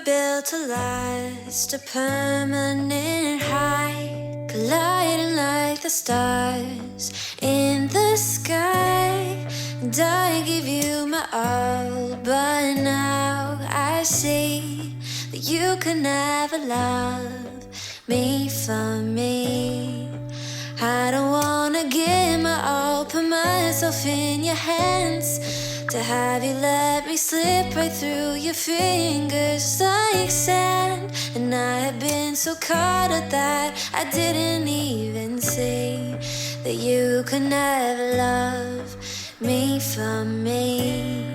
built to last, a permanent high, colliding like the stars in the sky. And I give you my all, but now I see that you could never love me for me. I don't wanna give my all, put myself in your hands, to have you let me slip right through your fingers like sand. And I have been so caught up that I didn't even see that you could never love me for me.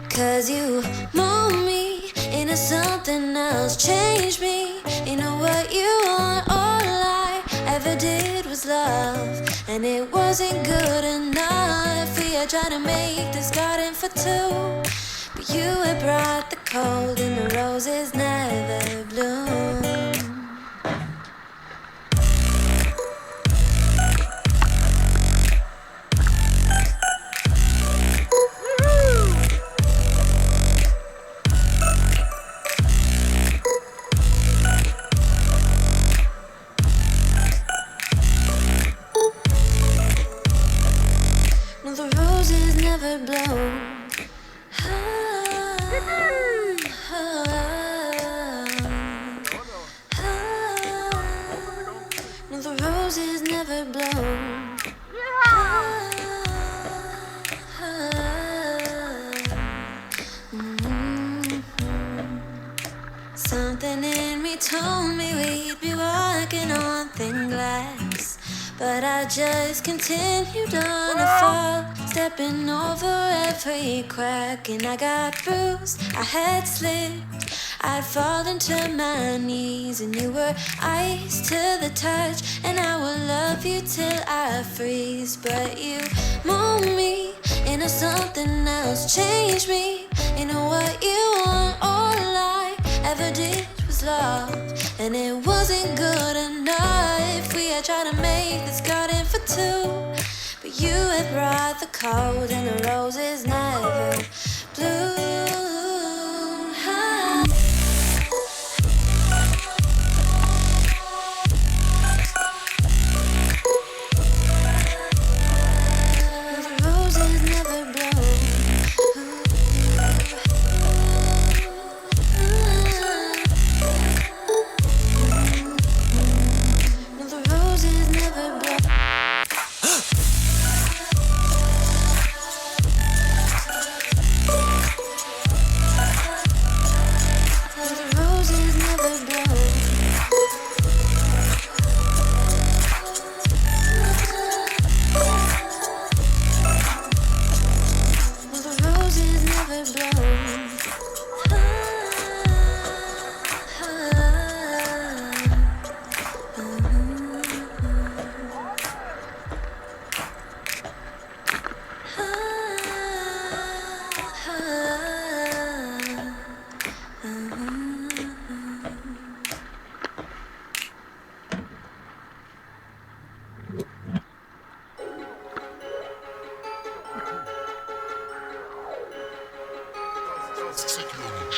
'Cause you mold me into something else, change me into what you want. All I ever did was love, and it wasn't good enough. We are trying to make this garden for two, but you had brought the cold and the roses never bloom. No, the roses never bloom. No, the roses never bloom. Something in me told me we'd be walking on thin glass, but I just continued on to fall, stepping over every crack. And I got bruised, I had slipped, I'd fallen to my knees, and you were ice to the touch, and I will love you till I freeze. But you mold me into something else, change me into what you want. All I ever did was love, and it wasn't good enough. We had tried to make this garden for two, but you had brought the cold and the roses never bloom. The roses never bloom. No, the roses never bloom. The roses never bloom. The roses never bloom. Let's take you on a